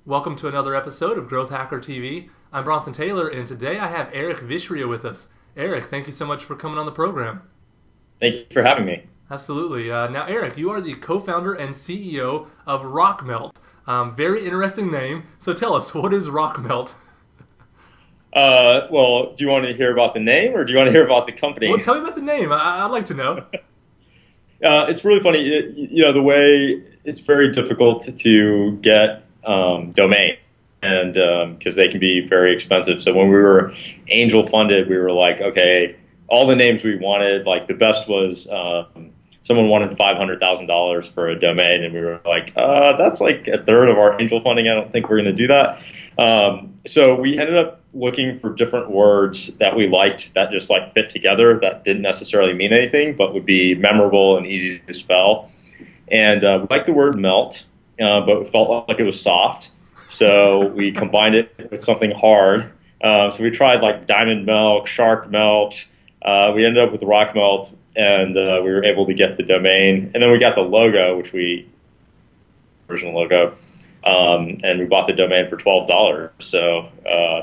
Welcome to another episode of Growth Hacker TV. I'm Bronson Taylor, and today I have Eric Vishria with us. Eric, thank you so much for coming on the program. Thank you for having me. Absolutely. Now, Eric, you are the co-founder and CEO of RockMelt. Very interesting name. So tell us, what is RockMelt? Well, do you want to hear about the name or do you want to hear about the company? Well, tell me about the name. I'd like to know. It's really funny. The way it's very difficult to get domain, and because they can be very expensive. So when we were angel funded, we were like, okay, all the names we wanted, like the best was someone wanted $500,000 for a domain, and we were like, that's like a third of our angel funding. I don't think we're going to do that. So we ended up looking for different words that we liked that just like fit together, that didn't necessarily mean anything, but would be memorable and easy to spell. And we liked the word melt, but we felt like it was soft. So we combined it with something hard. So we tried like diamond melt, shark melt. We ended up with the rock melt, and we were able to get the domain. And then we got the logo, original logo. And we bought the domain for $12. So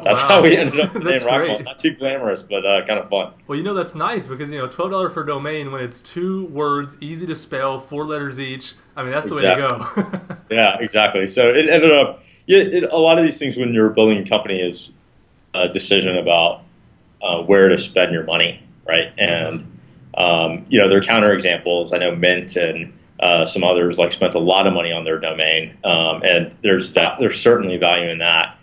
that's Wow. how we ended up with the name That's RockMelt. great. Not too glamorous, but kind of fun. Well, that's nice because, $12 for a domain when it's two words, easy to spell, four letters each. I mean, that's the way to go. Yeah, exactly. So it ended up, a lot of these things when you're building a company is a decision about where to spend your money, right? And, there are counterexamples. I know Mint and some others spent a lot of money on their domain, and there's certainly value in that.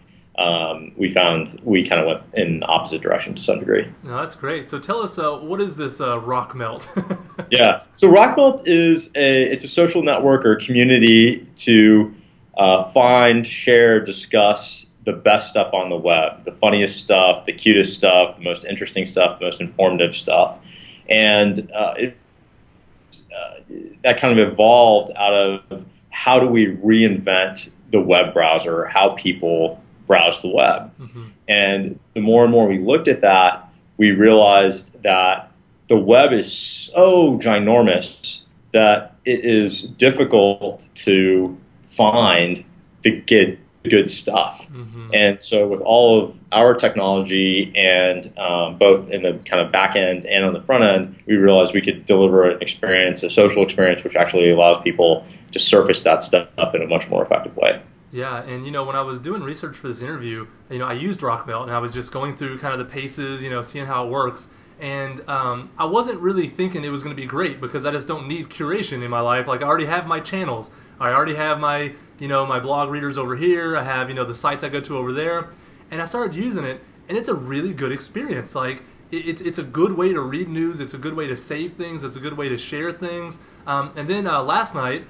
We found we kind of went in the opposite direction to some degree. No, that's great. So tell us, what is this rock melt? Yeah. So RockMelt it's a social network or community to find, share, discuss the best stuff on the web, the funniest stuff, the cutest stuff, the most interesting stuff, the most informative stuff, and that kind of evolved out of how do we reinvent the web browser, how people browse the web. Mm-hmm. And the more and more we looked at that, we realized that the web is so ginormous that it is difficult to find the good stuff. Mm-hmm. And so with all of our technology and both in the kind of back end and on the front end, we realized we could deliver an experience, a social experience, which actually allows people to surface that stuff in a much more effective way. Yeah, and when I was doing research for this interview, I used RockMelt, and I was just going through kind of the paces, seeing how it works. And I wasn't really thinking it was going to be great because I just don't need curation in my life. Like I already have my channels. I already have my, my blog readers over here. I have, the sites I go to over there. And I started using it, and it's a really good experience. Like it's a good way to read news. It's a good way to save things. It's a good way to share things. And then last night,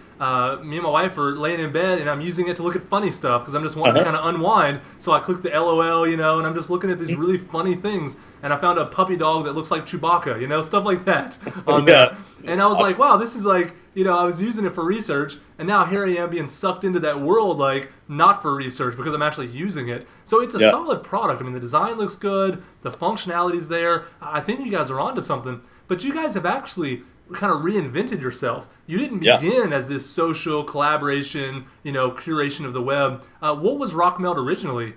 me and my wife are laying in bed, and I'm using it to look at funny stuff because I'm just wanting to kind of unwind. So I click the LOL, and I'm just looking at these really funny things. And I found a puppy dog that looks like Chewbacca, stuff like that on there. And I was like, wow, this is like, I was using it for research, and now here I am being sucked into that world, like, not for research because I'm actually using it. So it's a solid product. I mean, the design looks good, the functionality's there. I think you guys are onto something. But you guys have actually kind of reinvented yourself. You didn't begin as this social collaboration, curation of the web. What was RockMelt originally?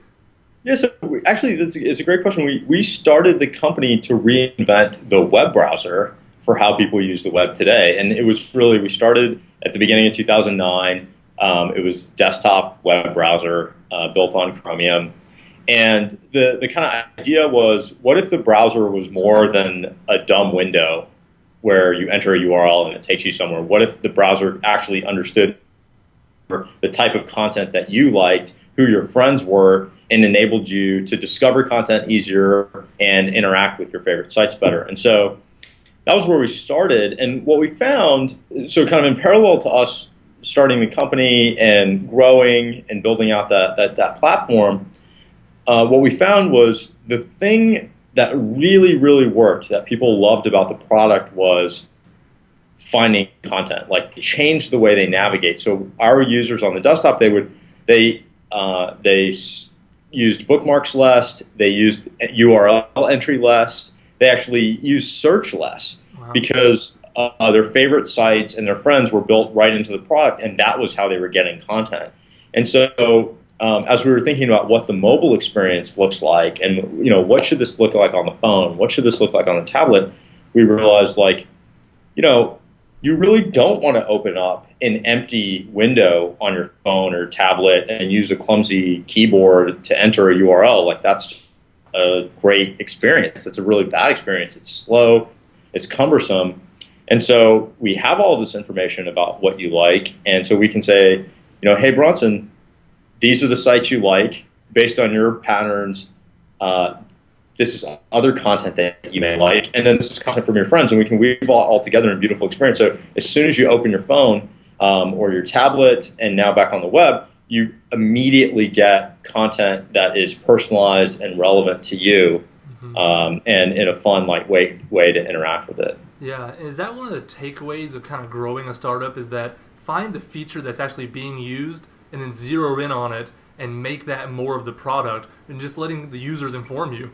Yeah, so actually, it's a great question. We started the company to reinvent the web browser for how people use the web today. And it was really, we started at the beginning of 2009. It was desktop web browser built on Chromium. And the kind of idea was, what if the browser was more than a dumb window where you enter a URL and it takes you somewhere? What if the browser actually understood the type of content that you liked, who your friends were, and enabled you to discover content easier and interact with your favorite sites better? And so that was where we started. And what we found, so kind of in parallel to us starting the company and growing and building out that platform, what we found was the thing that really, really worked, that people loved about the product, was finding content. Like, it changed the way they navigate. So our users on the desktop, they used bookmarks less, they used URL entry less, they actually used search less. Wow. Because their favorite sites and their friends were built right into the product, and that was how they were getting content. And so as we were thinking about what the mobile experience looks like, and what should this look like on the phone, what should this look like on the tablet, we realized you really don't want to open up an empty window on your phone or tablet and use a clumsy keyboard to enter a URL. Like, that's a great experience. It's a really bad experience. It's slow, it's cumbersome. And so we have all this information about what you like, and so we can say, hey, Bronson, these are the sites you like based on your patterns. This is other content that you may like, and then this is content from your friends, and we can weave all together in a beautiful experience. So as soon as you open your phone or your tablet and now back on the web, you immediately get content that is personalized and relevant to you, and in a fun, lightweight way to interact with it. Yeah, is that one of the takeaways of kind of growing a startup, is that find the feature that's actually being used and then zero in on it and make that more of the product and just letting the users inform you?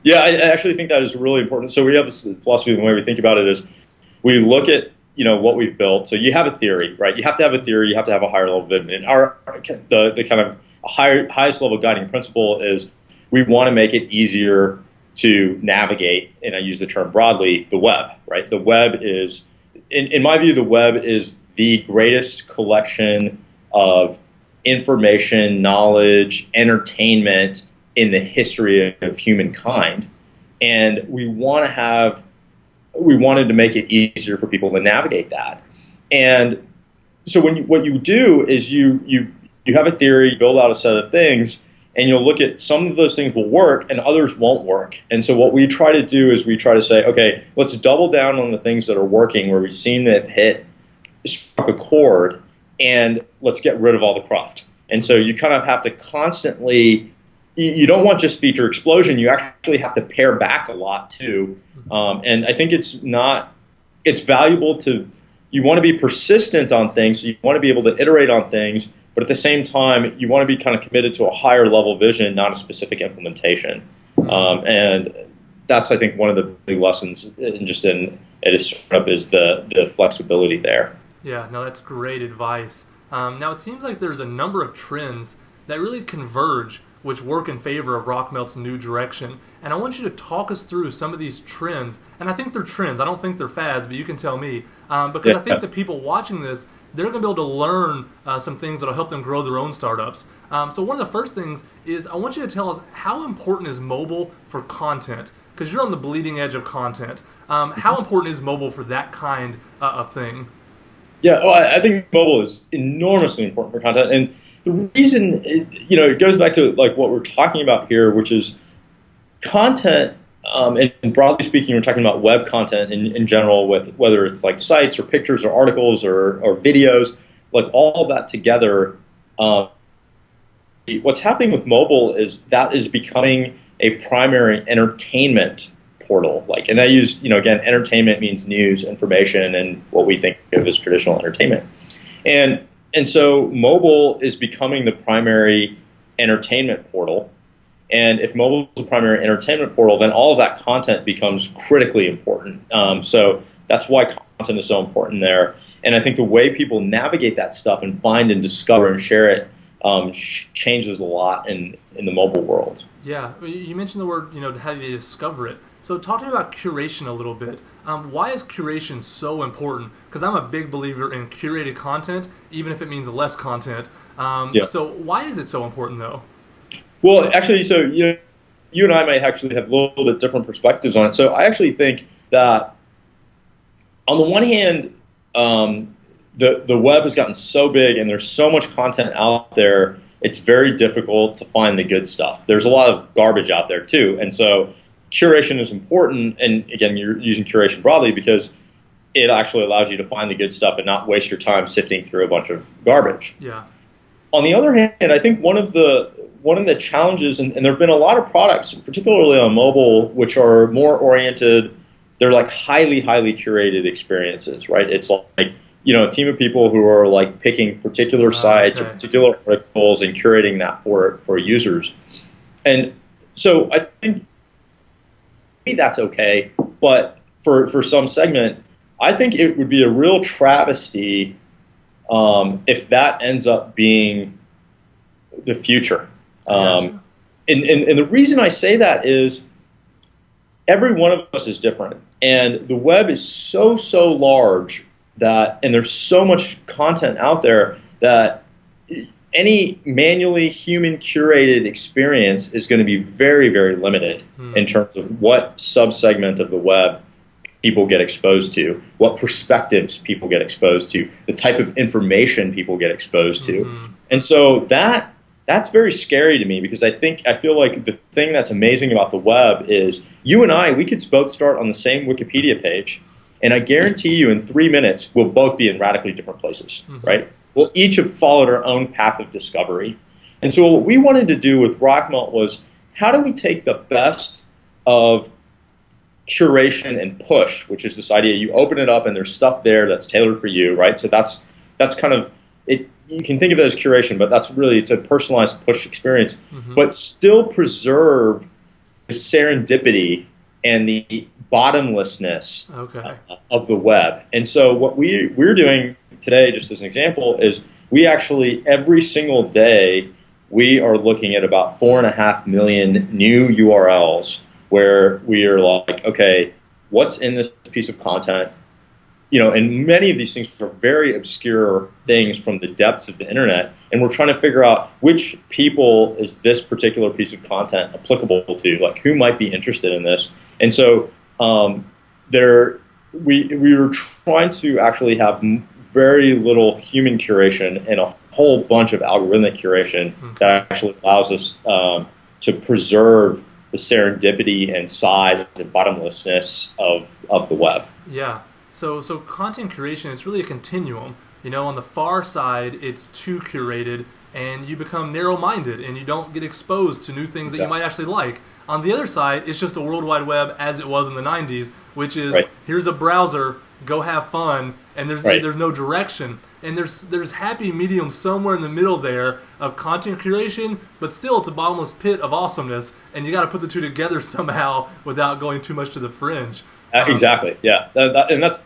Yeah, I actually think that is really important. So we have this philosophy, the way we think about it is we look at what we've built. So you have a theory, right? You have to have a theory. You have to have a higher level vision. And the kind of highest level guiding principle is we want to make it easier to navigate, and I use the term broadly, the web, right? The web is, in my view, the web is the greatest collection of information, knowledge, entertainment in the history of humankind, and we wanted to make it easier for people to navigate that. And so what you do is you have a theory, you build out a set of things, and you'll look at some of those things will work and others won't work. And so what we try to do is we try to say, okay, let's double down on the things that are working, where we've seen it struck a chord, and let's get rid of all the cruft. And so you kind of have to constantly, you don't want just feature explosion. You actually have to pare back a lot too. And I think it's valuable you want to be persistent on things. So you want to be able to iterate on things, but at the same time, you want to be kind of committed to a higher level vision, not a specific implementation. And that's, I think, one of the big lessons at a startup is the flexibility there. Yeah, no, that's great advice. Now, it seems like there's a number of trends that really converge, which work in favor of RockMelt's new direction. And I want you to talk us through some of these trends. And I think they're trends. I don't think they're fads, but you can tell me. Because I think the people watching this, they're going to be able to learn some things that will help them grow their own startups. So one of the first things is I want you to tell us, how important is mobile for content? Because you're on the bleeding edge of content. How important is mobile for that kind of thing? Yeah, well, I think mobile is enormously important for content, and the reason, it goes back to like what we're talking about here, which is content. And broadly speaking, we're talking about web content in general, with whether it's like sites or pictures or articles or videos, like all of that together. What's happening with mobile is that is becoming a primary entertainment portal. And I use, again, entertainment means news, information, and what we think of as traditional entertainment. And so mobile is becoming the primary entertainment portal. And if mobile is the primary entertainment portal, then all of that content becomes critically important. So that's why content is so important there. And I think the way people navigate that stuff and find and discover and share it changes a lot in the mobile world. Yeah, you mentioned the word, how they discover it. So talk to me about curation a little bit. Why is curation so important? Because I'm a big believer in curated content, even if it means less content. So why is it so important, though? Well, actually, so you and I might actually have a little bit different perspectives on it. So I actually think that on the one hand, the web has gotten so big and there's so much content out there, it's very difficult to find the good stuff. There's a lot of garbage out there too, and so curation is important. And again, you're using curation broadly because it actually allows you to find the good stuff and not waste your time sifting through a bunch of garbage. Yeah. On the other hand, I think one of the challenges, and there have been a lot of products, particularly on mobile, which are more oriented. They're like highly curated experiences, right? It's like a team of people who are like picking particular sites or particular articles and curating that for users. And so I think maybe that's okay, but for some segment, I think it would be a real travesty if that ends up being the future. Gotcha. And the reason I say that is every one of us is different. And the web is so large that, and there's so much content out there that any manually human curated experience is going to be very limited in terms of what subsegment of the web people get exposed to, what perspectives people get exposed to, the type of information people get exposed to. And so that's very scary to me, because I feel like the thing that's amazing about the web is you and I, we could both start on the same Wikipedia page, and I guarantee you in 3 minutes we'll both be in radically different places, right? We'll each have followed our own path of discovery. And so what we wanted to do with RockMelt was, how do we take the best of curation and push, which is this idea you open it up and there's stuff there that's tailored for you, right? So that's kind of it. You can think of it as curation, but it's a personalized push experience, but still preserve the serendipity and the bottomlessness of the web. And so what we're doing today, just as an example, is we actually every single day we are looking at about 4.5 million new URLs where we are like, okay, what's in this piece of content? And many of these things are very obscure things from the depths of the internet, and we're trying to figure out which people is this particular piece of content applicable to, like who might be interested in this. And so we were trying to actually have very little human curation and a whole bunch of algorithmic curation that actually allows us to preserve the serendipity and size and bottomlessness of the web. Yeah. So content curation, it's really a continuum. On the far side, it's too curated, and you become narrow-minded, and you don't get exposed to new things that you might actually like. On the other side, it's just a World Wide Web as it was in the 90s, which is here's a browser, go have fun, and there's no direction. And there's happy medium somewhere in the middle there of content curation, but still it's a bottomless pit of awesomeness, and you got to put the two together somehow without going too much to the fringe. Exactly. Yeah. And that's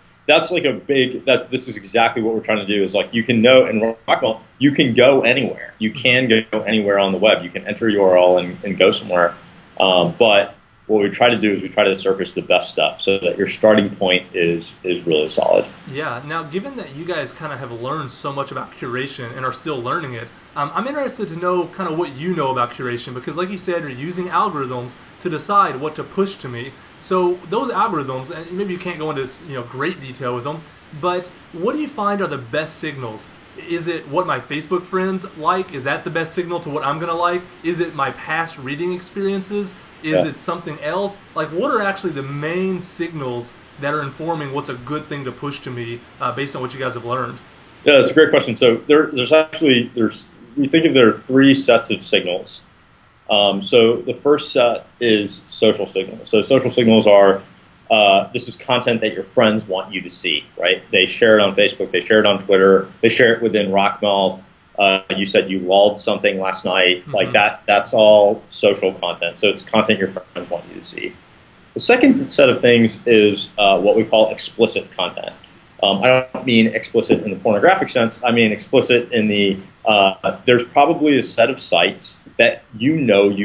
like this is exactly what we're trying to do, is like, you can know in RockMelt, you can go anywhere. You can go anywhere on the web. You can enter a URL and go somewhere. But what we try to do is we try to surface the best stuff so that your starting point is really solid. Yeah. Now, given that you guys kind of have learned so much about curation and are still learning it, I'm interested to know kind of what you know about curation, because like you said, you're using algorithms to decide what to push to me. So those algorithms, and maybe you can't go into great detail with them, but what do you find are the best signals? Is it what my Facebook friends like? Is that the best signal to what I'm going to like? Is it my past reading experiences? Is it something else? Like, what are actually the main signals that are informing what's a good thing to push to me based on what you guys have learned? Yeah, that's a great question. So we think of there are 3 sets of signals. So the first set is social signals. So social signals are, this is content that your friends want you to see, right? They share it on Facebook, they share it on Twitter, they share it within RockMelt. You said you lulled something last night, like that's all social content. So it's content your friends want you to see. The second set of things is what we call explicit content. I don't mean explicit in the pornographic sense. I mean explicit in the, there's probably a set of sites that you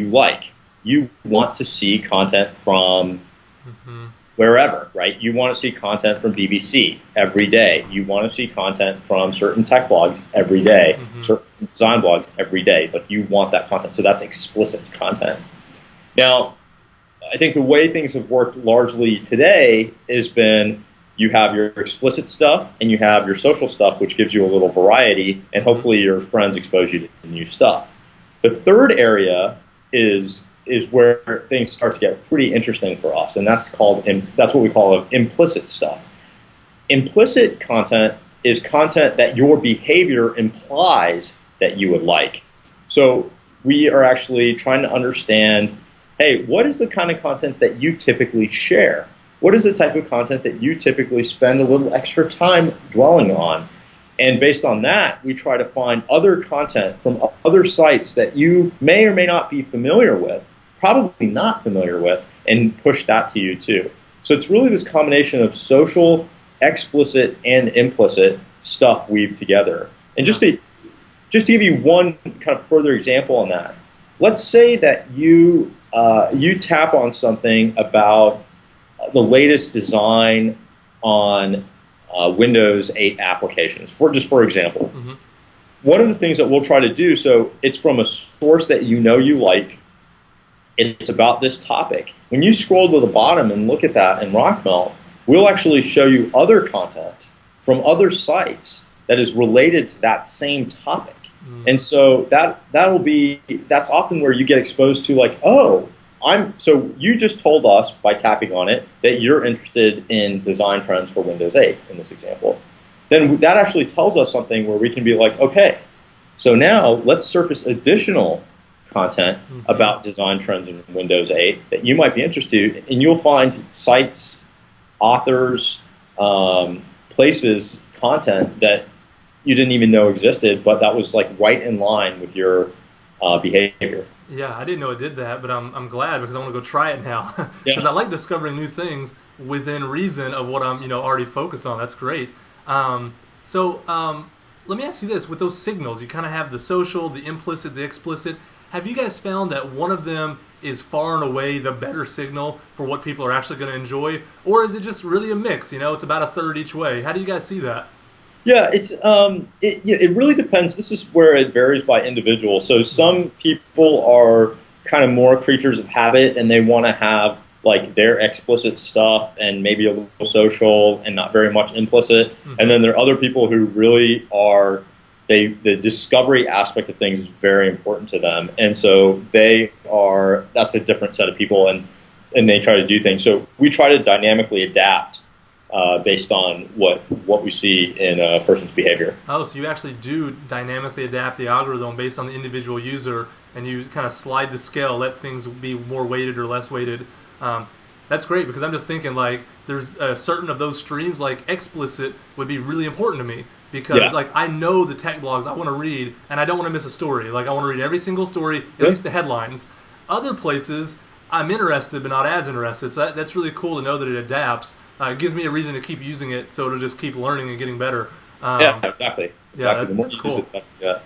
like. You want to see content from wherever, right? You want to see content from BBC every day. You want to see content from certain tech blogs every day, certain design blogs every day, but you want that content. So that's explicit content. Now, I think the way things have worked largely today has been, you have your explicit stuff and you have your social stuff, which gives you a little variety, and hopefully your friends expose you to new stuff. The third area is where things start to get pretty interesting for us, and that's what we call implicit stuff. Implicit content is content that your behavior implies that you would like. So we are actually trying to understand, hey, what is the kind of content that you typically share? What is the type of content that you typically spend a little extra time dwelling on? And based on that, we try to find other content from other sites that you may or may not be familiar with, probably not familiar with, and push that to you too. So it's really this combination of social, explicit, and implicit stuff weaved together. And just to just to give you one kind of further example on that, let's say that you tap on something about the latest design on Windows 8 applications, for example. Mm-hmm. One of the things that we'll try to do, so it's from a source that you know you like, it's about this topic. When you scroll to the bottom and look at that in RockMelt, we'll actually show you other content from other sites that is related to that same topic. And so that's often where you get exposed to, like, oh, so you just told us by tapping on it that you're interested in design trends for Windows 8 in this example. Then that actually tells us something where we can be like, okay, so now let's surface additional content about design trends in Windows 8 that you might be interested in, and you'll find sites, authors, places, content that you didn't even know existed, but that was like right in line with your behavior. Yeah, I didn't know it did that, but I'm glad because I want to go try it now because Yeah. I like discovering new things within reason of what I'm already focused on. That's great. Let me ask you this: with those signals, you kind of have the social, the implicit, the explicit. Have you guys found that one of them is far and away the better signal for what people are actually going to enjoy, or is it just really a mix? It's about a third each way. How do you guys see that? Yeah, it really depends. This is where it varies by individual. So some people are kind of more creatures of habit, and they want to have like their explicit stuff and maybe a little social and not very much implicit. And then there are other people who really are the discovery aspect of things is very important to them, and so that's a different set of people, and they try to do things. So we try to dynamically adapt based on what we see in a person's behavior. Oh, so you actually do dynamically adapt the algorithm based on the individual user, and you kind of slide the scale, lets things be more weighted or less weighted. That's great because I'm just thinking like there's certain of those streams like explicit would be really important to me because like I know the tech blogs I want to read and I don't want to miss a story. Like I want to read every single story, at least the headlines. Other places I'm interested but not as interested. So that's really cool to know that it adapts. It gives me a reason to keep using it, so it'll just keep learning and getting better. Yeah, exactly. Yeah, The more that's you cool. use it, yeah.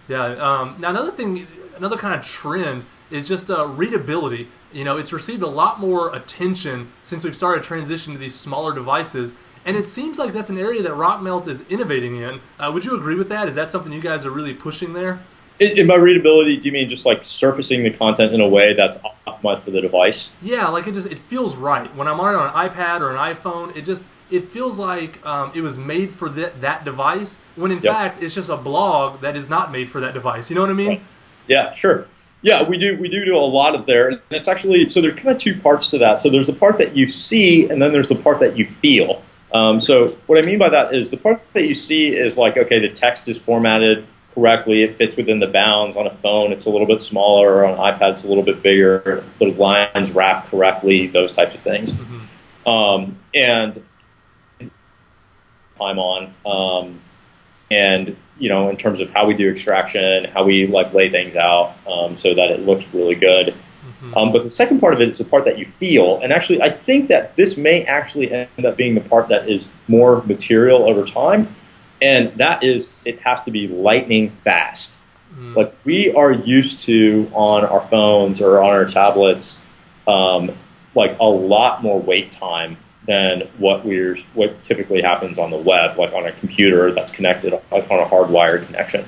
Yeah. Now another kind of trend is just readability. It's received a lot more attention since we've started transitioning to these smaller devices, and it seems like that's an area that RockMelt is innovating in. Would you agree with that? Is that something you guys are really pushing there? In by readability, do you mean just like surfacing the content in a way that's optimized for the device? Yeah, like it feels right. When I'm on it on an iPad or an iPhone, it feels like it was made for that device, when in fact it's just a blog that is not made for that device. You know what I mean? Right. Yeah, sure. Yeah, we do a lot of there. And it's actually, so there's kind of two parts to that. So there's the part that you see, and then there's the part that you feel. So what I mean by that is the part that you see is like, okay, the text is formatted correctly, it fits within the bounds. On a phone, it's a little bit smaller, or on an iPad, it's a little bit bigger. The lines wrap correctly, those types of things. And time on, and in terms of how we do extraction, how we like lay things out, so that it looks really good. But the second part of it is the part that you feel, and actually, I think that this may actually end up being the part that is more material over time. And that is, it has to be lightning fast. Like we are used to on our phones or on our tablets, like a lot more wait time than what typically happens on the web, like on a computer that's connected like on a hardwired connection.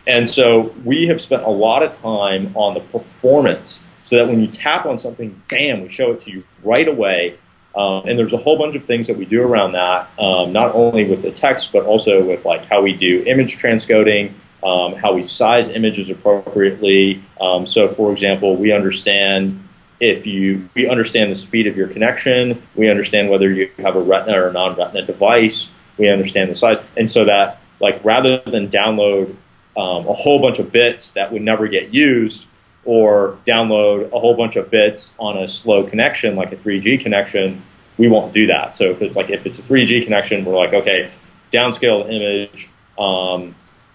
And so we have spent a lot of time on the performance, so that when you tap on something, bam, we show it to you right away. And there's a whole bunch of things that we do around that, not only with the text, but also with like how we do image transcoding, how we size images appropriately. So, for example, we understand the speed of your connection. We understand whether you have a Retina or a non-Retina device. We understand the size, and so that like rather than download a whole bunch of bits that would never get used, or download a whole bunch of bits on a slow connection like a 3G connection, we won't do that. So if it's a 3G connection, we're like, okay, downscale the image,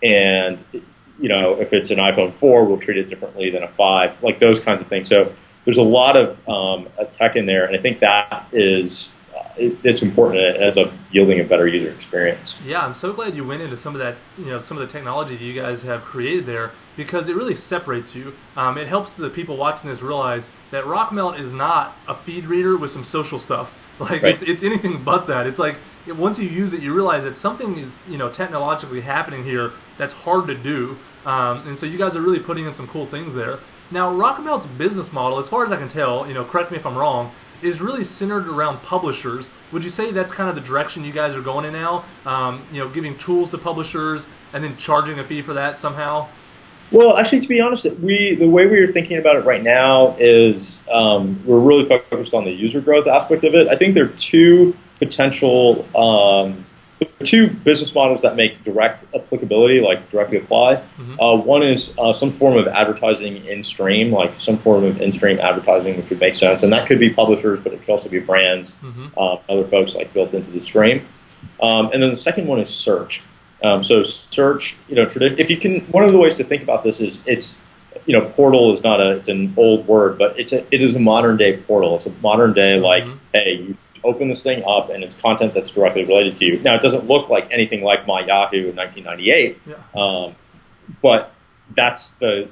and if it's an iPhone 4, we'll treat it differently than a 5, like those kinds of things. So there's a lot of tech in there, and I think that is it's important, and it ends up yielding a better user experience. Yeah, I'm so glad you went into some of that, some of the technology that you guys have created there because it really separates you. It helps the people watching this realize that RockMelt is not a feed reader with some social stuff. Like Right. it's anything but that. It's like once you use it, you realize that something is technologically happening here that's hard to do. And so you guys are really putting in some cool things there. Now, RockMelt's business model, as far as I can tell, correct me if I'm wrong, is really centered around publishers. Would you say that's kind of the direction you guys are going in now? Giving tools to publishers and then charging a fee for that somehow? Well, actually, to be honest, the way we are thinking about it right now is we're really focused on the user growth aspect of it. I think there are two potential, two business models that make direct applicability, like directly apply. One is some form of advertising in stream, like some form of in-stream advertising, which would make sense, and that could be publishers, but it could also be brands, other folks like built into the stream. And then the second one is search. So search, if you can, one of the ways to think about this is portal is it's an old word, but it is a modern day portal. It's a modern day, like, hey, you open this thing up and it's content that's directly related to you. Now, it doesn't look like anything like my Yahoo in 1998, but that's a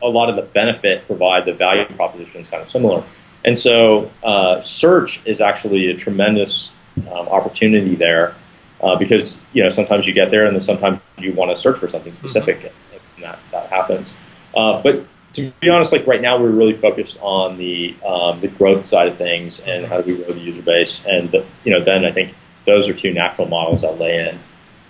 lot of the benefit the value proposition is kind of similar. And so search is actually a tremendous opportunity there. Because sometimes you get there, and then sometimes you want to search for something specific, and that happens. But to be honest, like right now, we're really focused on the growth side of things and how do we grow the user base, and then I think those are two natural models that lay in.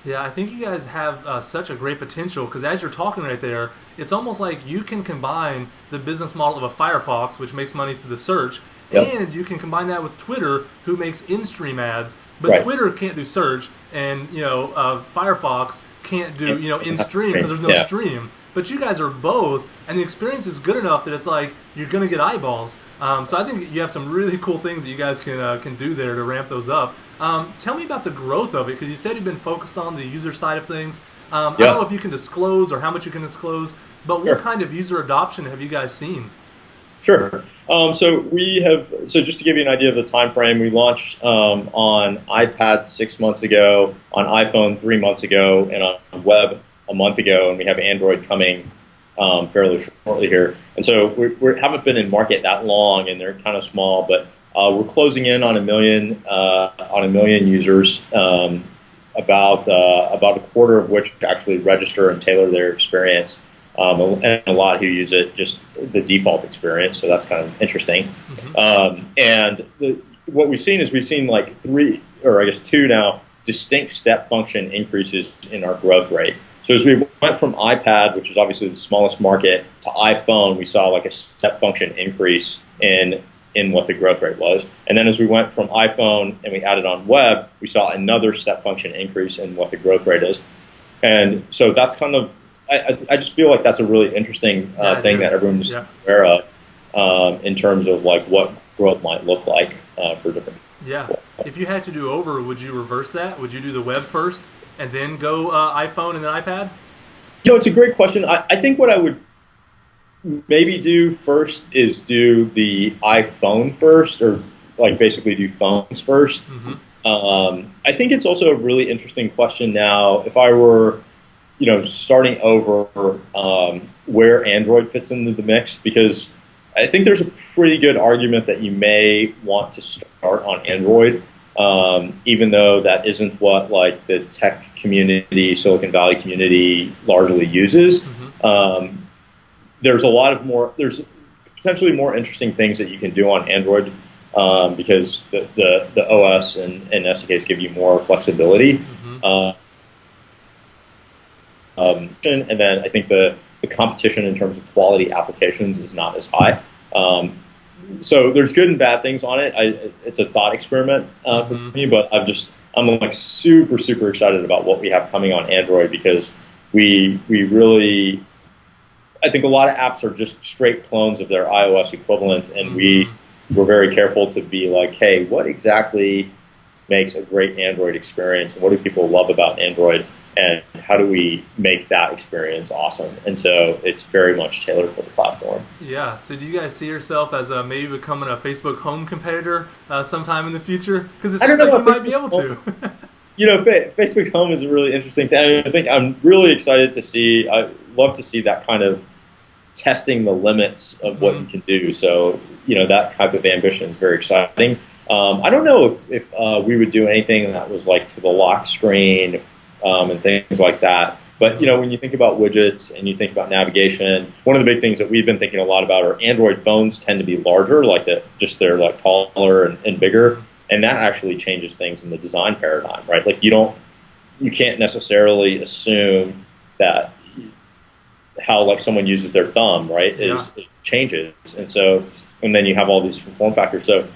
Yeah, I think you guys have such a great potential because as you're talking right there, it's almost like you can combine the business model of a Firefox, which makes money through the search, and you can combine that with Twitter, who makes in-stream ads. But Twitter can't do search, and Firefox can't do in-stream because there's no stream. But you guys are both, and the experience is good enough that it's like you're gonna get eyeballs. So I think you have some really cool things that you guys can do there to ramp those up. Tell me about the growth of it, because you said you've been focused on the user side of things. I don't know if you can disclose or how much you can disclose, but what kind of user adoption have you guys seen? Sure. So just to give you an idea of the time frame, we launched on iPad 6 months ago, on iPhone 3 months ago, and on web a month ago, and we have Android coming fairly shortly here. And so we haven't been in market that long, and they're kind of small, but we're closing in on a million users, about a quarter of which actually register and tailor their experience. And a lot who use it just the default experience, so that's kind of interesting. And what we've seen is like two now distinct step function increases in our growth rate. So as we went from iPad, which is obviously the smallest market, to iPhone, we saw like a step function increase in what the growth rate was. And then as we went from iPhone and we added on web, we saw another step function increase in what the growth rate is. And so that's kind of I just feel like that's a really interesting thing that everyone's aware of in terms of like what growth might look like for different people. Yeah. If you had to do over, would you reverse that? Would you do the web first and then go iPhone and then iPad? It's a great question. I think what I would maybe do first is do the iPhone first, or like basically do phones first. I think it's also a really interesting question now. If I were starting over, where Android fits into the mix, because I think there's a pretty good argument that you may want to start on Android, even though that isn't what like the tech community, Silicon Valley community largely uses. There's there's potentially more interesting things that you can do on Android, because the OS and SDKs give you more flexibility. And then I think the competition in terms of quality applications is not as high. So there's good and bad things on it. It's a thought experiment for me, but I'm like super, super excited about what we have coming on Android, because we really, I think a lot of apps are just straight clones of their iOS equivalent, and we're very careful to be like, hey, what exactly makes a great Android experience, and what do people love about Android, and how do we make that experience awesome? And so it's very much tailored for the platform. Yeah. So do you guys see yourself as maybe becoming a Facebook home competitor sometime in the future? Because it I don't seems know like you about might be Facebook able Home. to. Facebook Home is a really interesting thing. I think I'm really excited to see. I love to see that kind of testing the limits of what you can do. So, that type of ambition is very exciting. I don't know if we would do anything that was like to the lock screen and things like that. But, when you think about widgets and you think about navigation, one of the big things that we've been thinking a lot about are Android phones tend to be larger, like they're like taller and bigger. And that actually changes things in the design paradigm, right? Like you can't necessarily assume that how like someone uses their thumb, right, it changes, and then you have all these different form factors. So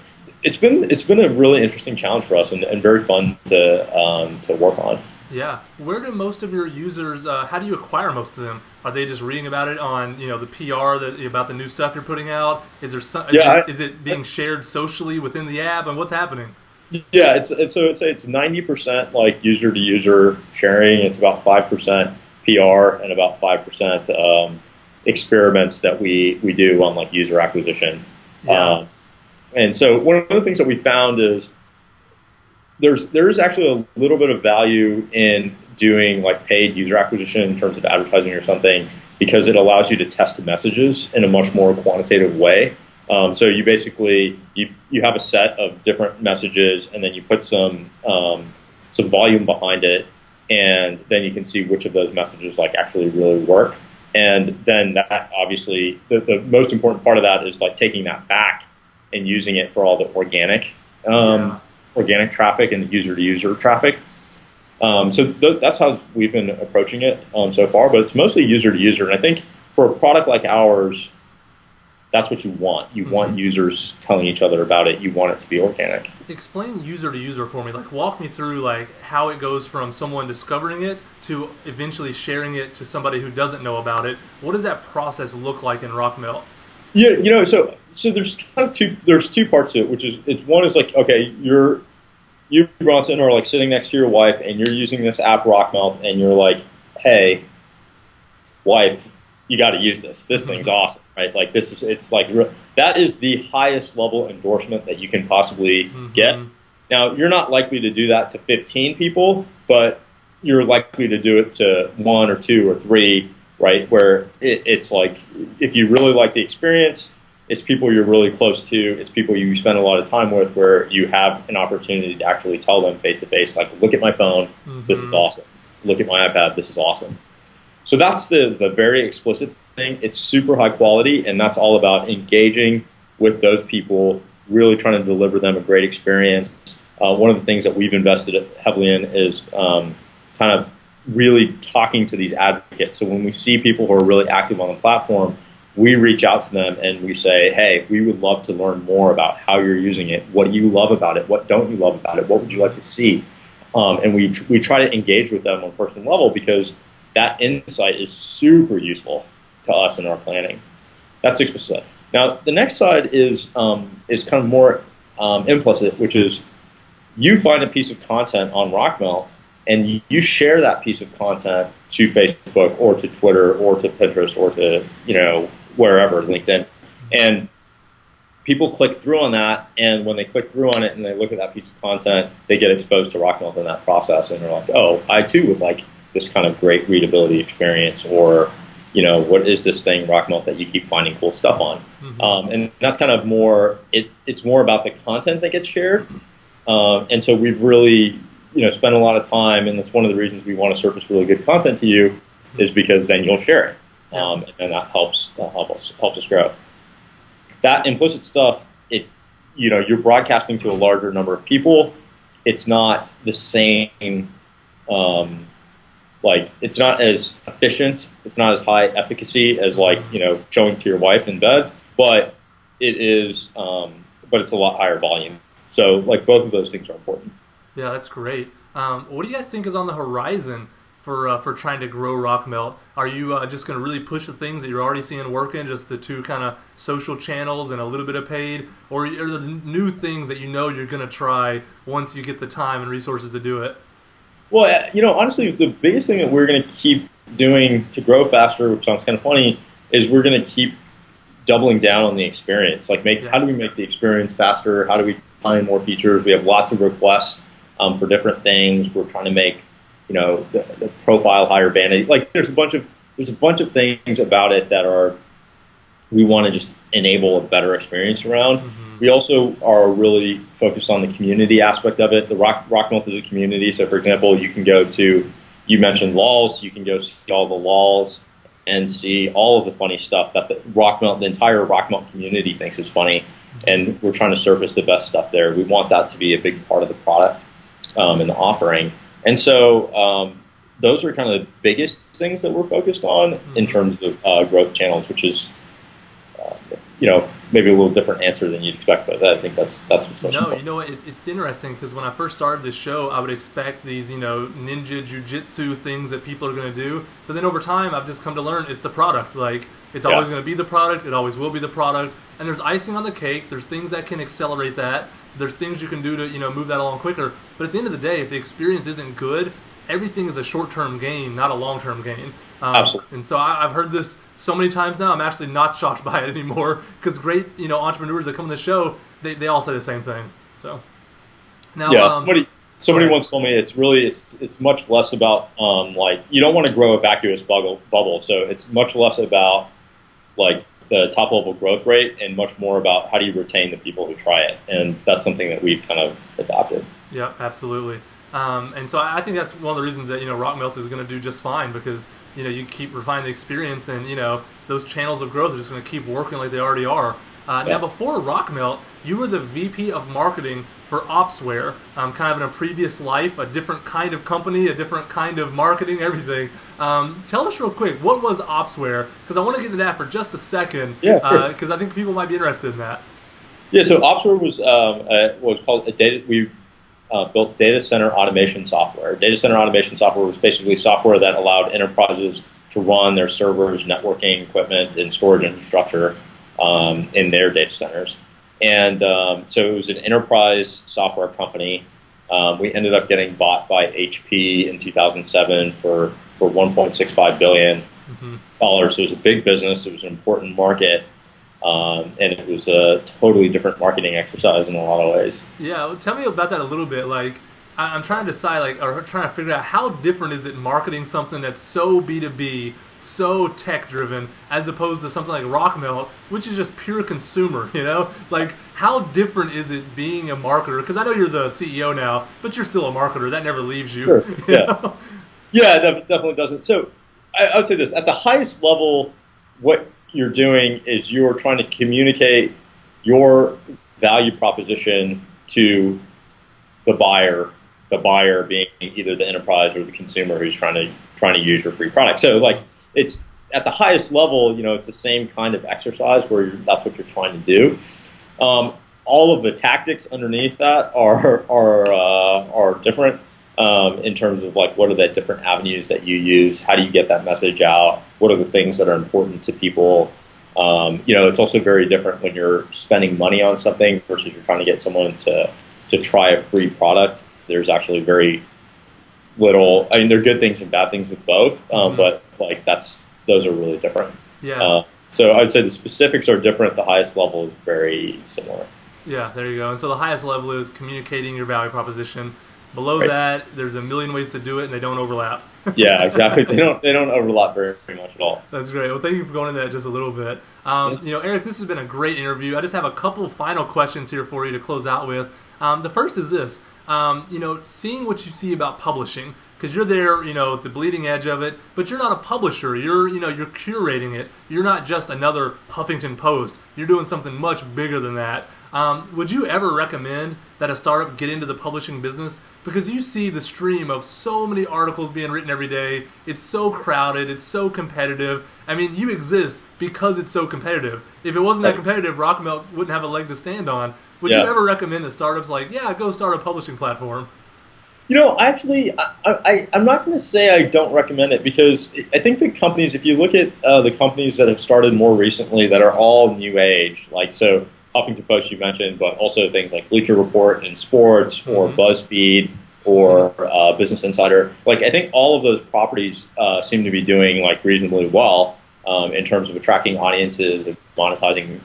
it's been a really interesting challenge for us and very fun to work on. Yeah. Where do most of your users? How do you acquire most of them? Are they just reading about it on the PR about the new stuff you're putting out? Is there some? Yeah, Is it being shared socially within the app, and what's happening? yeah. It's 90% like user to user sharing. It's about 5% PR and about 5% experiments that we do on like user acquisition. Yeah. And so one of the things that we found is there is actually a little bit of value in doing like paid user acquisition in terms of advertising or something, because it allows you to test messages in a much more quantitative way. So you basically you have a set of different messages, and then you put some volume behind it, and then you can see which of those messages like actually really work. And then that obviously the most important part of that is like taking that back and using it for all the organic traffic and the user-to-user traffic. That's how we've been approaching it so far, but it's mostly user-to-user. And I think for a product like ours, that's what you want. You want users telling each other about it. You want it to be organic. Explain user-to-user for me. Like, walk me through like how it goes from someone discovering it to eventually sharing it to somebody who doesn't know about it. What does that process look like in RockMelt? Yeah, so there's kind of two parts to it, which is one is like, okay, you Bronson are like sitting next to your wife and you're using this app RockMelt and you're like, hey, wife, you got to use this. This thing's awesome, right? Like that is the highest level endorsement that you can possibly get. Now, you're not likely to do that to 15 people, but you're likely to do it to 1 or 2 or 3, right? Where it's like, if you really like the experience, it's people you're really close to, it's people you spend a lot of time with, where you have an opportunity to actually tell them face to face, like, look at my phone, this is awesome. Look at my iPad, this is awesome. So that's the very explicit thing. It's super high quality, and that's all about engaging with those people, really trying to deliver them a great experience. One of the things that we've invested heavily in is kind of really talking to these advocates. So when we see people who are really active on the platform, we reach out to them and we say, hey, we would love to learn more about how you're using it. What do you love about it? What don't you love about it? What would you like to see? And we try to engage with them on a personal level, because that insight is super useful to us in our planning. That's 6%. Now, the next side is kind of more implicit, which is you find a piece of content on RockMelt and you share that piece of content to Facebook or to Twitter or to Pinterest or to wherever, LinkedIn, and people click through on that. And when they click through on it and they look at that piece of content, they get exposed to RockMelt in that process, and they're like, oh, I too would like this kind of great readability experience, or what is this thing, RockMelt, that you keep finding cool stuff on? And that's kind of more, it's more about the content that gets shared. And so we've really spent a lot of time, and that's one of the reasons we want to surface really good content to you, is because then you'll share it. And that helps us grow. That implicit stuff, you're broadcasting to a larger number of people. It's not the same, it's not as efficient. It's not as high efficacy as showing to your wife in bed, but it is, but it's a lot higher volume. So both of those things are important. Yeah, that's great. What do you guys think is on the horizon for trying to grow RockMelt? Are you just going to really push the things that you're already seeing working, just the 2 kind of social channels and a little bit of paid, or are there new things that you're going to try once you get the time and resources to do it? Well, honestly, the biggest thing that we're going to keep doing to grow faster, which sounds kind of funny, is we're going to keep doubling down on the experience. Like, how do we make the experience faster? How do we find more features? We have lots of requests for different things. We're trying to make, the profile higher vanity. Like, there's a bunch of things about it that we want to just enable a better experience around. Mm-hmm. We also are really focused on the community aspect of it. The RockMelt is a community. So, for example, you can go to, you mentioned laws, you can go see all the laws and see all of the funny stuff that the entire RockMelt community thinks is funny. And we're trying to surface the best stuff there. We want that to be a big part of the product and the offering. And so those are kind of the biggest things that we're focused on in terms of growth channels, which is, maybe a little different answer than you'd expect, but I think that's what's most important. You know what? It's interesting because when I first started this show, I would expect these, ninja jujitsu things that people are going to do. But then over time, I've just come to learn it's the product. Like, it's always going to be the product. It always will be the product. And there's icing on the cake. There's things that can accelerate that. There's things you can do to, move that along quicker. But at the end of the day, if the experience isn't good, everything is a short-term gain, not a long-term gain. Absolutely. And so I've heard this so many times now, I'm actually not shocked by it anymore because great, entrepreneurs that come on the show, they all say the same thing. So now, somebody once told me it's much less about like, you don't want to grow a vacuous bubble. So it's much less about like the top level growth rate and much more about how do you retain the people who try it. And that's something that we've kind of adopted. Yeah, absolutely. And so I think that's one of the reasons that, RockMelt is going to do just fine because, you keep refining the experience and, those channels of growth are just going to keep working like they already are. Now, before RockMelt, you were the VP of marketing for Opsware, kind of in a previous life, a different kind of company, a different kind of marketing, everything. Tell us real quick, what was Opsware? Because I want to get into that for just a second, because I think people might be interested in that. Yeah, so Opsware was what was called a data. We built data center automation software. Data center automation software was basically software that allowed enterprises to run their servers, networking equipment, and storage infrastructure in their data centers. And so it was an enterprise software company. We ended up getting bought by HP in 2007 for $1.65 billion. So it was a big business. It was an important market. And it was a totally different marketing exercise in a lot of ways. Yeah, well, tell me about that a little bit. Like, I'm trying to decide, or trying to figure out how different is it marketing something that's so B2B, so tech-driven, as opposed to something like RockMelt, which is just pure consumer, Like, how different is it being a marketer? Because I know you're the CEO now, but you're still a marketer. That never leaves you. Sure, yeah. Yeah, it definitely doesn't. So I would say this. At the highest level, what you're doing is you're trying to communicate your value proposition to the buyer being either the enterprise or the consumer who's trying to use your free product. So like, it's at the highest level, it's the same kind of exercise where that's what you're trying to do. All of the tactics underneath that are different. In terms of like, what are the different avenues that you use? How do you get that message out? What are the things that are important to people? It's also very different when you're spending money on something versus you're trying to get someone to try a free product. There's actually very little. I mean, there are good things and bad things with both, but like those are really different. Yeah. So I'd say the specifics are different. The highest level is very similar. Yeah, there you go. And so the highest level is communicating your value proposition. Below that, there's a million ways to do it, and they don't overlap. Yeah, exactly. They don't overlap very much at all. That's great. Well, thank you for going into that just a little bit. Eric, this has been a great interview. I just have a couple final questions here for you to close out with. The first is this: seeing what you see about publishing, because you're there, at the bleeding edge of it, but you're not a publisher. You're curating it. You're not just another Huffington Post. You're doing something much bigger than that. Would you ever recommend that a startup get into the publishing business? Because you see the stream of so many articles being written every day. It's so crowded. It's so competitive. I mean, you exist because it's so competitive. If it wasn't that competitive, RockMelt wouldn't have a leg to stand on. Would you ever recommend that startups go start a publishing platform? Actually, I'm not going to say I don't recommend it, because I think the companies, if you look at the companies that have started more recently that are all new age, like Huffington Post you mentioned, but also things like Bleacher Report in sports or BuzzFeed or Business Insider. Like I think all of those properties seem to be doing like reasonably well in terms of attracting audiences, and monetizing,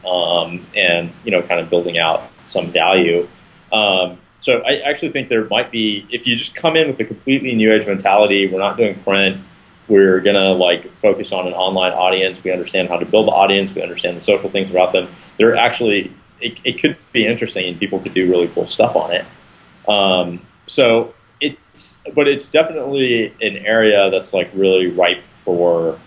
and kind of building out some value. So I actually think there might be, if you just come in with a completely new age mentality, we're not doing print, we're gonna like focus on an online audience. We understand how to build the audience. We understand the social things about them. They're actually, it could be interesting, and people could do really cool stuff on it. But it's definitely an area that's like really ripe for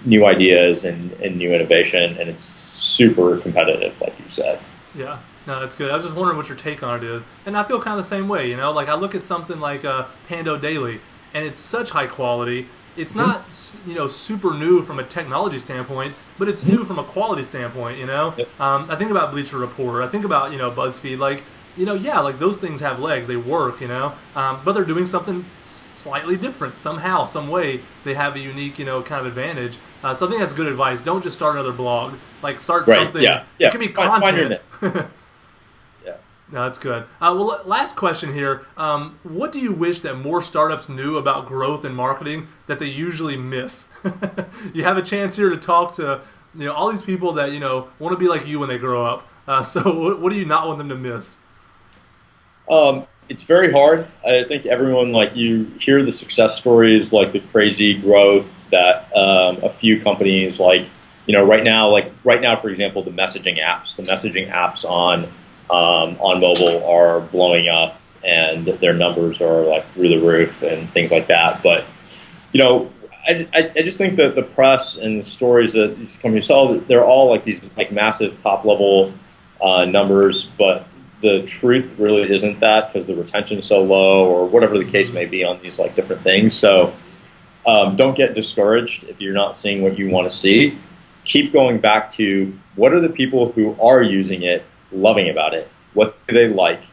new ideas and new innovation, and it's super competitive, like you said. Yeah. No, that's good. I was just wondering what your take on it is. And I feel kind of the same way, Like I look at something like Pando Daily, and it's such high quality. It's not, super new from a technology standpoint, but it's new from a quality standpoint, Yep. I think about Bleacher Report. I think about, BuzzFeed. Like, like those things have legs. They work, but they're doing something slightly different somehow, some way. They have a unique, kind of advantage. So I think that's good advice. Don't just start another blog. Like start something. Yeah. It can be content. Yeah. No, that's good. Well, last question here. What do you wish that more startups knew about growth and marketing that they usually miss? You have a chance here to talk to all these people that want to be like you when they grow up. So what do you not want them to miss? It's very hard. I think everyone, like, you hear the success stories, like the crazy growth that a few companies, like right now, for example, the messaging apps on mobile are blowing up, and their numbers are like through the roof and things like that. But I just think that the press and the stories that these companies tell, they're all like these like massive top level numbers, but the truth really isn't that, because the retention is so low, or whatever the case may be on these like different things. So don't get discouraged if you're not seeing what you want to see. Keep going back to what are the people who are using it loving about it? What do they like?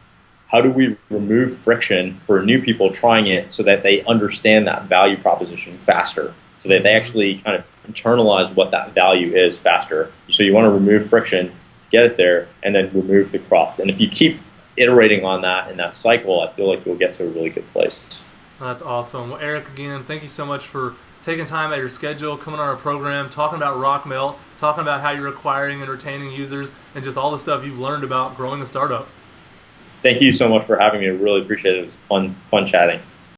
How do we remove friction for new people trying it so that they understand that value proposition faster, so that they actually kind of internalize what that value is faster? So you want to remove friction, get it there, and then remove the cruft. And if you keep iterating on that in that cycle, I feel like you'll get to a really good place. That's awesome. Well, Eric, again, thank you so much for taking time out of your schedule, coming on our program, talking about RockMelt, talking about how you're acquiring and retaining users, and just all the stuff you've learned about growing a startup. Thank you so much for having me. I really appreciate it. It was fun chatting.